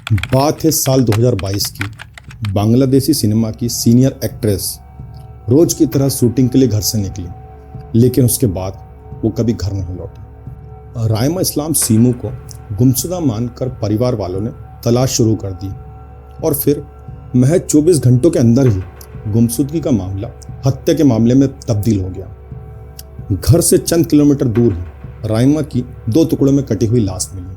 बात है साल 2022 की। बांग्लादेशी सिनेमा की सीनियर एक्ट्रेस रोज की तरह शूटिंग के लिए घर से निकली, लेकिन उसके बाद वो कभी घर नहीं लौटी। रायमा इस्लाम सीमू को गुमशुदा मानकर परिवार वालों ने तलाश शुरू कर दी और फिर महज 24 घंटों के अंदर ही गुमशुदगी का मामला हत्या के मामले में तब्दील हो गया। घर से चंद किलोमीटर दूर ही रायमा की 2 टुकड़ों में कटी हुई लाश मिली।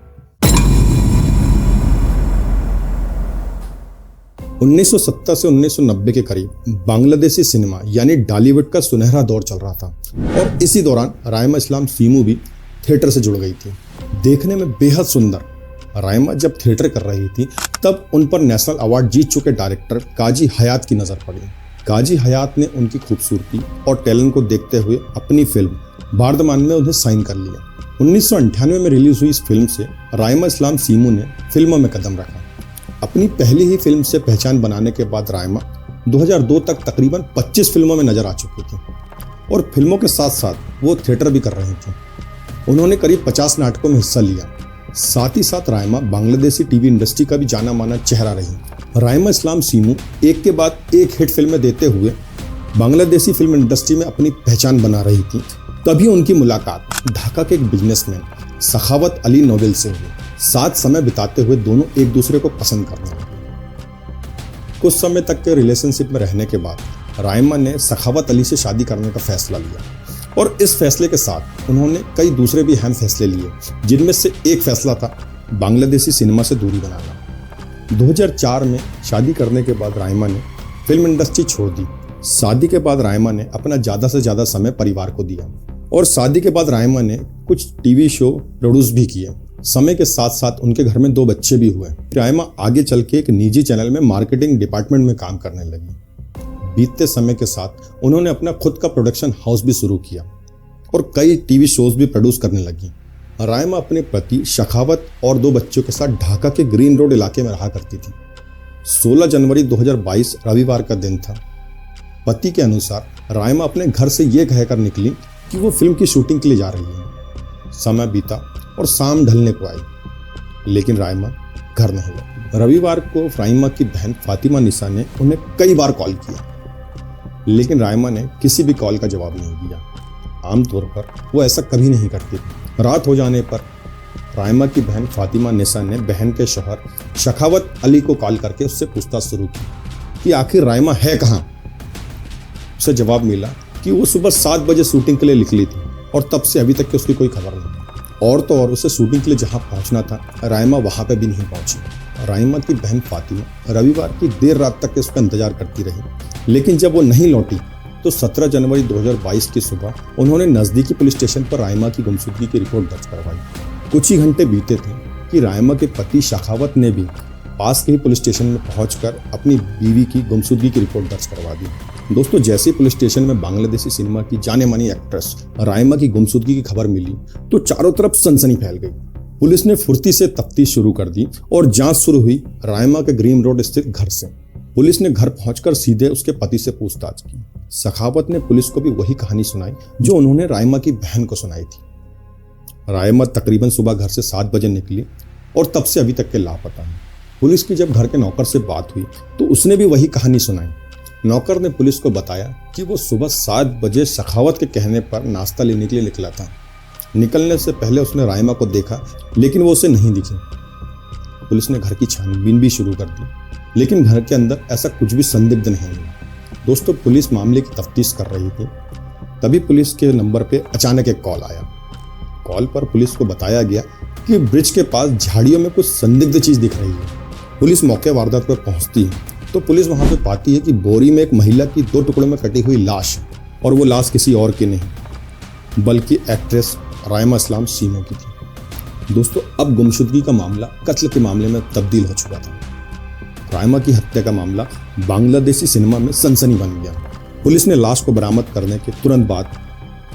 1970 से 1990 के करीब बांग्लादेशी सिनेमा यानी डॉलीवुड का सुनहरा दौर चल रहा था और इसी दौरान रायमा इस्लाम सीमू भी थिएटर से जुड़ गई थी। देखने में बेहद सुंदर रायमा जब थिएटर कर रही थी तब उन पर नेशनल अवार्ड जीत चुके डायरेक्टर काजी हयात की नज़र पड़ी। काजी हयात ने उनकी खूबसूरती और टैलेंट को देखते हुए अपनी फिल्म बार्दमान में उन्हें साइन कर लिया। 1998 में रिलीज हुई इस फिल्म से रायमा इस्लाम सीमू ने फिल्मों में कदम रखा। अपनी पहली ही फिल्म से पहचान बनाने के बाद रायमा 2002 तक तकरीबन 25 फिल्मों में नजर आ चुकी थी और फिल्मों के साथ साथ वो थिएटर भी कर रही थी। उन्होंने करीब 50 नाटकों में हिस्सा लिया। साथ ही साथ रायमा बांग्लादेशी टीवी इंडस्ट्री का भी जाना माना चेहरा रही। रायमा इस्लाम सीमू एक के बाद एक हिट फिल्में देते हुए बांग्लादेशी फिल्म इंडस्ट्री में अपनी पहचान बना रही थी। तभी उनकी मुलाकात ढाका के एक बिजनेसमैन सखावत अली नोबेल से हुई। साथ समय बिताते हुए दोनों एक दूसरे को पसंद करने लगे। कुछ समय तक के रिलेशनशिप में रहने के बाद रायमा ने सखावत अली से शादी करने का फैसला लिया और इस फैसले के साथ उन्होंने कई दूसरे भी अहम फैसले लिए, जिनमें से एक फैसला था बांग्लादेशी सिनेमा से दूरी बनाना। 2004 में शादी करने के बाद रायमा ने फिल्म इंडस्ट्री छोड़ दी। शादी के बाद रायमा ने अपना ज़्यादा से ज़्यादा समय परिवार को दिया और शादी के बाद रायमा ने कुछ टीवी शो प्रोड्यूस भी किए। समय के साथ साथ उनके घर में 2 बच्चे भी हुए। रायमा आगे चल के एक निजी चैनल में मार्केटिंग डिपार्टमेंट में काम करने लगी। बीतते समय के साथ उन्होंने अपना खुद का प्रोडक्शन हाउस भी शुरू किया और कई टीवी शोज भी प्रोड्यूस करने लगी। रायमा अपने पति शखावत और 2 बच्चों के साथ ढाका के ग्रीन रोड इलाके में रहा करती थी। 16 जनवरी 2022 रविवार का दिन था। पति के अनुसार रायमा अपने घर से ये कहकर निकली कि वो फिल्म की शूटिंग के लिए जा रही है। समय बीता और शाम ढलने को आई, लेकिन रायमा घर नहीं लौटी। रविवार को रायमा की बहन फातिमा निसा ने उन्हें कई बार कॉल किया, लेकिन रायमा ने किसी भी कॉल का जवाब नहीं दिया। आमतौर पर वो ऐसा कभी नहीं करती थी। रात हो जाने पर रायमा की बहन फातिमा निसा ने बहन के शौहर शखावत अली को कॉल करके उससे पूछताछ शुरू की कि आखिर रायमा है कहाँ। उसे जवाब मिला कि वो सुबह 7 बजे शूटिंग के लिए निकली थी और तब से अभी तक की उसकी कोई खबर नहीं। और तो और उसे शूटिंग के लिए जहां पहुंचना था रायमा वहां पे भी नहीं पहुंची। रायमा की बहन फातिमा रविवार की देर रात तक उसका इंतजार करती रही, लेकिन जब वो नहीं लौटी तो 17 जनवरी 2022 की सुबह उन्होंने नज़दीकी पुलिस स्टेशन पर रायमा की गुमशुदगी की रिपोर्ट दर्ज करवाई। कुछ ही घंटे बीते थे कि रायमा के पति शखावत ने भी पास के ही पुलिस स्टेशन में पहुंचकर अपनी बीवी की गुमशुदगी की रिपोर्ट दर्ज करवा दी। दोस्तों, जैसे ही पुलिस स्टेशन में बांग्लादेशी सिनेमा की जाने मानी एक्ट्रेस रायमा की गुमशुदगी की खबर मिली तो चारों तरफ सनसनी फैल गई। पुलिस ने फुर्ती से तफ्तीश शुरू कर दी और जांच शुरू हुई रायमा के ग्रीन रोड स्थित घर से। पुलिस ने घर पहुंचकर सीधे उसके पति से पूछताछ की। सखावत ने पुलिस को भी वही कहानी सुनाई जो उन्होंने रायमा की बहन को सुनाई थी। रायमा तकरीबन सुबह घर से 7 बजे निकली और तब से अभी तक के लापता है। पुलिस की जब घर के नौकर से बात हुई तो उसने भी वही कहानी सुनाई। नौकर ने पुलिस को बताया कि वो सुबह 7 बजे सखावत के कहने पर नाश्ता लेने के लिए निकला था। निकलने से पहले उसने रायमा को देखा, लेकिन वो उसे नहीं दिखी। पुलिस ने घर की छानबीन भी शुरू कर दी, लेकिन घर के अंदर ऐसा कुछ भी संदिग्ध नहीं मिला। दोस्तों, पुलिस मामले की तफ्तीश कर रही थी, तभी पुलिस के नंबर पे अचानक एक कॉल आया। कॉल पर पुलिस को बताया गया कि ब्रिज के पास झाड़ियों में कुछ संदिग्ध चीज दिख रही है। पुलिस मौके वारदात पर पहुंचती है तो पुलिस वहां पे पाती है कि बोरी में एक महिला की 2 टुकड़ों में कटी हुई लाश, और वो लाश किसी और की नहीं बल्कि एक्ट्रेस रायमा इस्लाम सीमू की थी। दोस्तों, अब गुमशुदगी का मामला कत्ल के मामले में तब्दील हो चुका था। रायमा की हत्या का मामला बांग्लादेशी सिनेमा में सनसनी बन गया। पुलिस ने लाश को बरामद करने के तुरंत बाद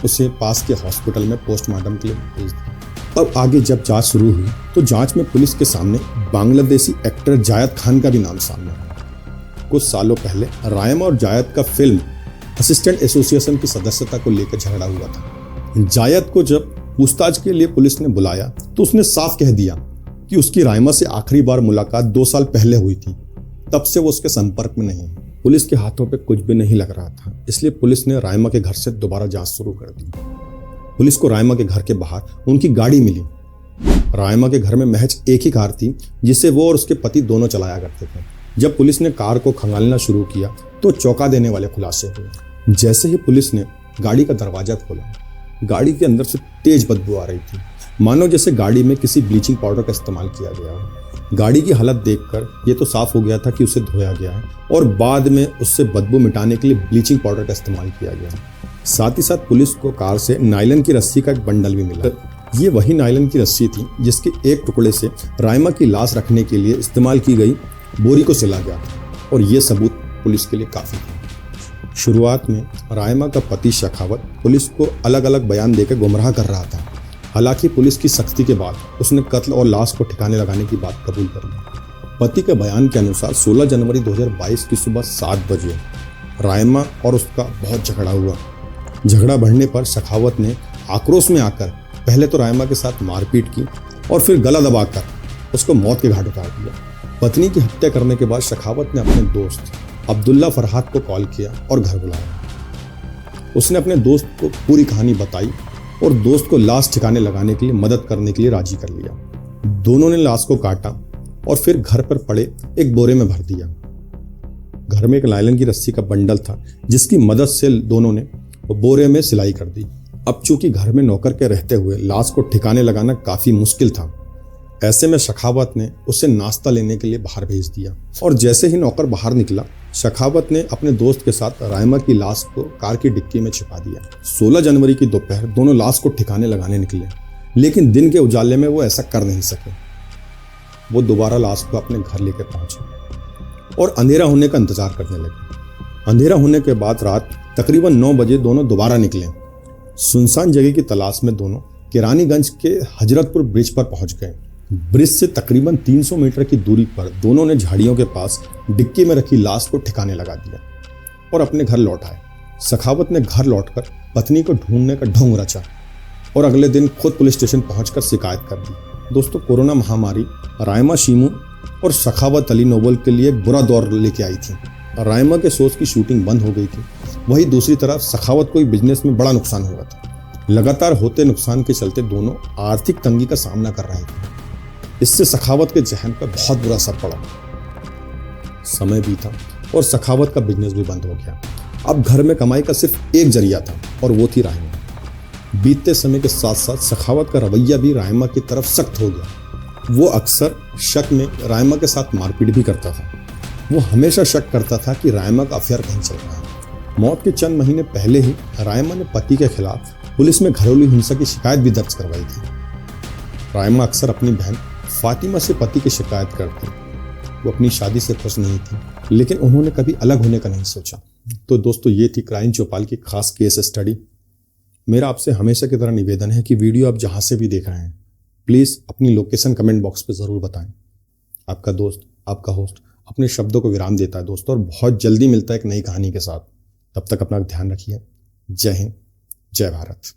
उसे पास के हॉस्पिटल में पोस्टमार्टम के लिए भेज दिया। अब आगे जब जांच शुरू हुई तो जांच में पुलिस के सामने बांग्लादेशी एक्टर जायद खान का भी नाम सामने आया। कुछ सालों पहले रायमा और जायद का फिल्म असिस्टेंट एसोसिएशन की सदस्यता को लेकर झगड़ा हुआ था। जायद को जब पूछताछ के लिए पुलिस ने बुलाया तो उसने साफ कह दिया कि उसकी रायमा से आखिरी बार मुलाकात 2 साल पहले हुई थी। तब से वो उसके संपर्क में नहीं। पुलिस के हाथों पे कुछ भी नहीं लग रहा था, इसलिए पुलिस ने रायमा के घर से दोबारा जांच शुरू कर दी। पुलिस को रायमा के घर के बाहर उनकी गाड़ी मिली। रायमा के घर में महज एक ही कार थी जिसे वो और उसके पति दोनों चलाया करते थे। जब पुलिस ने कार को खंगालना शुरू किया तो चौंका देने वाले खुलासे हुए। जैसे ही पुलिस ने गाड़ी का दरवाजा खोला, गाड़ी के अंदर से तेज बदबू आ रही थी, मानो जैसे गाड़ी में किसी ब्लीचिंग पाउडर का इस्तेमाल किया गया हो। गाड़ी की हालत देखकर ये तो साफ हो गया था कि उसे धोया गया है और बाद में उससे बदबू मिटाने के लिए ब्लीचिंग पाउडर का इस्तेमाल किया गया। साथ ही साथ पुलिस को कार से नायलन की रस्सी का एक बंडल भी मिला। ये वही नायलन की रस्सी थी जिसके एक टुकड़े से रायमा की लाश रखने के लिए इस्तेमाल की गई बोरी को सिला गया था और ये सबूत पुलिस के लिए काफी था। शुरुआत में रायमा का पति शेखावत पुलिस को अलग अलग बयान देकर गुमराह कर रहा था। हालांकि पुलिस की सख्ती के बाद उसने कत्ल और लाश को ठिकाने लगाने की बात कबूल कर ली। पति के बयान के अनुसार 16 जनवरी 2022 की सुबह 7 बजे रायमा और उसका बहुत झगड़ा हुआ। झगड़ा बढ़ने पर शेखावत ने आक्रोश में आकर पहले तो रायमा के साथ मारपीट की और फिर गला दबाकर उसको मौत के घाट उतार दिया। पत्नी की हत्या करने के बाद शेखावत ने अपने दोस्त अब्दुल्ला फरहाद को कॉल किया और घर बुलाया। उसने अपने दोस्त को पूरी कहानी बताई और दोस्त को लाश ठिकाने लगाने के लिए मदद करने के लिए राजी कर लिया। दोनों ने लाश को काटा और फिर घर पर पड़े एक बोरे में भर दिया। घर में एक नायलन की रस्सी का बंडल था जिसकी मदद से दोनों ने बोरे में सिलाई कर दी। अब चूंकि घर में नौकर के रहते हुए लाश को ठिकाने लगाना काफी मुश्किल था, ऐसे में शेखावत ने उसे नाश्ता लेने के लिए बाहर भेज दिया और जैसे ही नौकर बाहर निकला, शेखावत ने अपने दोस्त के साथ रायमा की लाश को कार की डिक्की में छिपा दिया। 16 जनवरी की दोपहर दोनों लाश को ठिकाने लगाने निकले, लेकिन दिन के उजाले में वो ऐसा कर नहीं सके। वो दोबारा लाश को अपने घर लेकर पहुंचे और अंधेरा होने का इंतजार करने लगे। अंधेरा होने के बाद रात तकरीबन 9 बजे दोनों दोबारा निकले। सुनसान जगह की तलाश में दोनों केरानीगंज के हजरतपुर ब्रिज पर पहुंच गए। ब्रिज से तकरीबन 300 मीटर की दूरी पर दोनों ने झाड़ियों के पास डिक्की में रखी लाश को ठिकाने लगा दिया और अपने घर लौट आए। शेखावत ने घर लौटकर पत्नी को ढूंढने का ढोंग रचा और अगले दिन खुद पुलिस स्टेशन पहुंचकर शिकायत कर दी। दोस्तों, कोरोना महामारी रायमा शीमू और शेखावत अली नोबल के लिए एक बुरा दौर लेके आई थी। रायमा के शोज की शूटिंग बंद हो गई थी। वहीं दूसरी तरफ शेखावत को बिजनेस में बड़ा नुकसान हुआ था। लगातार होते नुकसान के चलते दोनों आर्थिक तंगी का सामना कर रहे थे। इससे शेखावत के जहन पर बहुत बुरा असर पड़ा। समय बीता और शेखावत का बिजनेस भी बंद हो गया। अब घर में कमाई का सिर्फ एक जरिया था और वो थी रायमा। बीतते समय के साथ साथ शेखावत का रवैया भी रायमा की तरफ सख्त हो गया। वो अक्सर शक में रायमा के साथ मारपीट भी करता था। वो हमेशा शक करता था कि रायमा का अफेयर कहीं चल रहा है। मौत के चंद महीने पहले ही रायमा ने पति के खिलाफ पुलिस में घरेलू हिंसा की शिकायत भी दर्ज करवाई थी। रायमा अक्सर अपनी बहन फातिमा से पति की शिकायत करती। वो अपनी शादी से खुश नहीं थी, लेकिन उन्होंने कभी अलग होने का नहीं सोचा। तो दोस्तों, ये थी क्राइम चौपाल की खास केस स्टडी। मेरा आपसे हमेशा की तरह निवेदन है कि वीडियो आप जहां से भी देख रहे हैं, प्लीज अपनी लोकेशन कमेंट बॉक्स पे जरूर बताएं। आपका दोस्त, आपका होस्ट अपने शब्दों को विराम देता है दोस्तों, और बहुत जल्दी मिलता है एक नई कहानी के साथ। तब तक अपना ध्यान रखिए। जय हिंद, जय भारत।